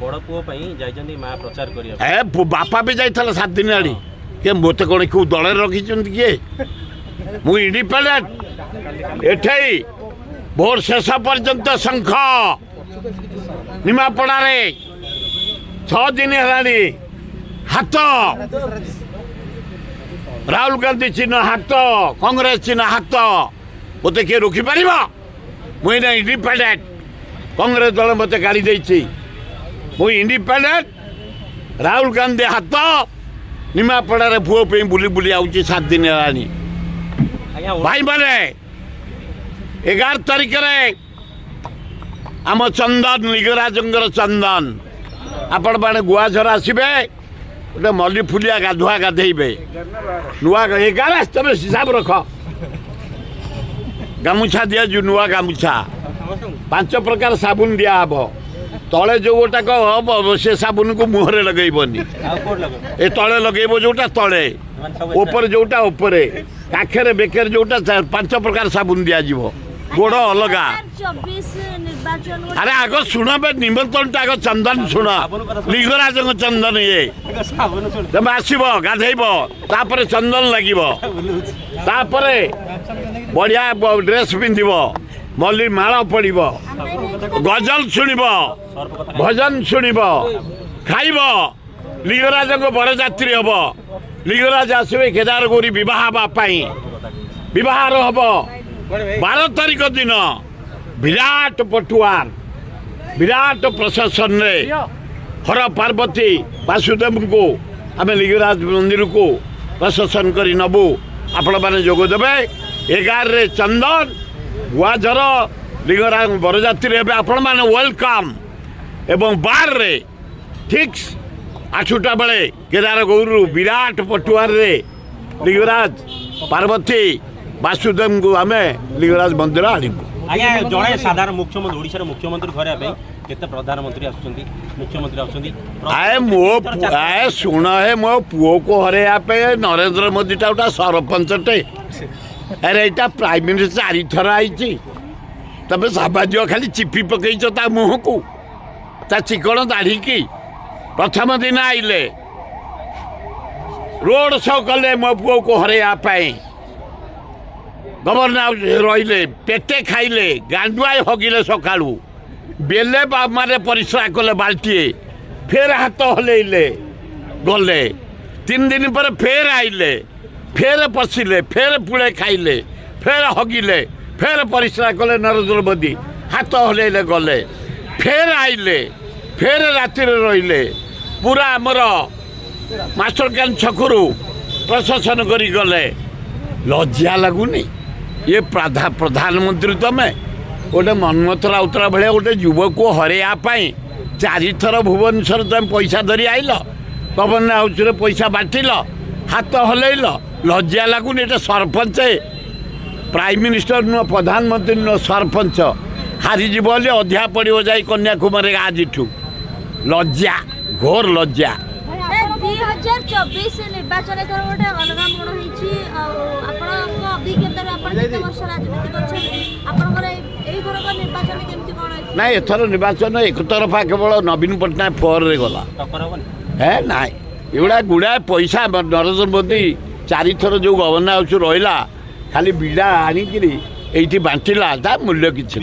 बड़ पुओ जाइछन्ती मां प्रचार करिया ए बापा भी जाइथला 7 दिन आड़ी के मोते कोन को दले रखिछन्ती के मु इंडिपेंडेंट एठै भोर शेष पर्यंत शंख निमापड़ा रे 6 दिन हेलानी हाथ राहुल गांधी चिन्ह हाथ कांग्रेस चिन्ह हाथ मत किए रोकी पार मुझे इंडिपेंडेंट कांग्रेस दल मत गाड़ी देती मुझे इंडिपेंडेंट राहुल गांधी हाथ निमापड़ा रे पुओ पे बुली बुली आउची 7 दिन हेलानी भाई माने 11 तारिख रे आम चंदन लिंगराजंगर चंदन आपण माने गुआझर आसबे गोटे मल्ली फुलिया गाधुआ गाधेबे नुआ 11 तुम हिसाब रख गामुछा दिया जो नुआ गामुछा 5 प्रकार साबुन दिया हम तले जो गोटाक से साबुन को मुहरे लगेबनी ए तले लगेब जोटा तले ऊपर जोटा ऊपर काखेरे बेकेर जोटा 5 प्रकार साबुन दिया जीवो गोड़ अलगा अरे आग शुण निमंत्रण आग चंदन शुण लिंगराज चंदन ये तुम आसब गाधेब तापर चंदन लगे बढ़िया ड्रेस पिंधब मल्ली माल पड़ गजल शुणब भजन शुणब खाइब लिंगराज बरजात्री हम लिंगराज आसवे केदार गौरी बहार हम 12 तारिख दिन विराट पटुआर विराट प्रशासन रे हर पार्वती वासुदेव को आम लिंगराज मंदिर को प्रशासन कर नबू आपण मैंने जोगदेवे 11 रे चंदन गुआझर लिंगराज बरजात्री आपण मैंने वेलकम एवं 12 रे ठीक 8टा बेले केदार गौरू विराट पटुआर रे लिंगराज पार्वती वासुदेव को आम लिंगराज मंदिर आनिबू आज्ञा जड़े साधारण मुख्यमंत्री ओडिशा मुख्यमंत्री घर केते प्रधानमंत्री आसुचंती मुख्यमंत्री आसुचंती आए मो आए सुन है मो पुओ को हरेया पे नरेंद्र मोदी टा सरपंचटे अरे यहाँ प्राइम मिनिस्टर 4 थर आई तब साबाज खाली चिपी पकईच ता मुह को ता चिकण दाढ़ी की प्रथम दिन आइले रोड शो कले मो पुओ को हरेया गवर्नर रहिले पेटे खाइले गांडुआई हगिले सकाळू बेले मारे परिश्रा कले बाल्टीए फेर हाथ हलेइले गले 3 दिन पर फेर आइले फेर पशिले फेर पुळे खाइले फेर हगिले फेर परिश्रा कले नरेंद्र मोदी हाथ हलेइले गले फेर आइले फेर राति रहिले पूरा आमर मास्टर कैन छकरू प्रशासन करी गले लज्जा लगुनी ये प्रधानमंत्री तमें गोटे मनमोहन राउतरा भाया गोटे युवक को हरेया 4 थर भुवनेश्वर तुम पैसा धरी आइल गवर्नर हाउस रे पैसा बांटिल हाथ हलैल लज्जा लगुनि ये सरपंच प्राइम मिनिस्टर नुह प्रधानमंत्री नुह सरपंच हारीजी बोले अधिया पड़ो जा कन्याकुमारी आज लज्जा घोर लज्जा 2024 निर्वाचन गोटे अलग मोड़ ना एथर निर्वाचन एक तरफा केवल नवीन पट्टनायक फोर रे गला है ना एगुड़ा गुड़ाए पैसा नरेंद्र मोदी 4 थर जो गवर्नर हाउस रहा खाली बिड़ा आनिकी ये बांटिला ता मूल्य किसी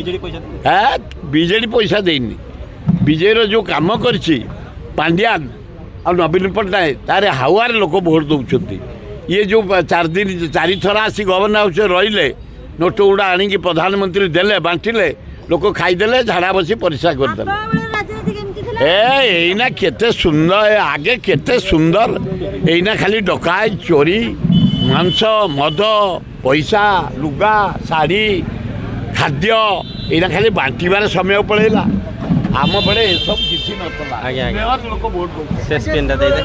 है बीजेडी पैसा देनी विजय जो कम कर पांड्यान आ नवीन पट्टनायक तारे हावार लोक भोट दौरान ये जो 4 थर आसी गवर्नर हाउस रहिले नोट गुड़ा आनिकी प्रधानमंत्री देले बांटिले लोक खाईदे झाड़ा बसी परिश्रा करदे एना केते सुंदर आगे केते सुंदर एना खाली डकाय चोरी मांस मद पैसा लुगा साड़ी खाद्य एना खाली बांटिबार समय पड़ेगा आम बड़े सब किसी नतला लोक वोट शेष पेनटा दे दे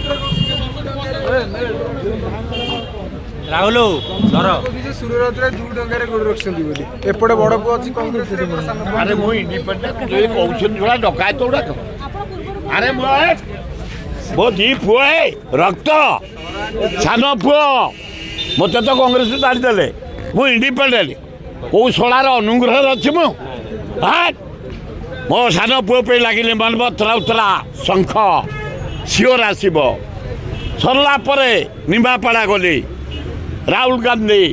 राहुल धर सूर्यरथ 2 टंका गोड़ रखछंती बोली एपटे बड़ पु अछि कांग्रेस अरे मो इंडिपेंडेंट जो कौशन थोड़ा डकाय तो उड़ा अरे मो दी पुओ है रक्त सान पुओ मत तो कांग्रेस दाड़ी देले मो इंडिपेंडेंट कौ शलार अनुग्रह अच्छी मु मो सान पुओ पे लगिले मनमथ राउतरा शंख सिओर आसब सरला निम्बापड़ा गली राहुल गांधी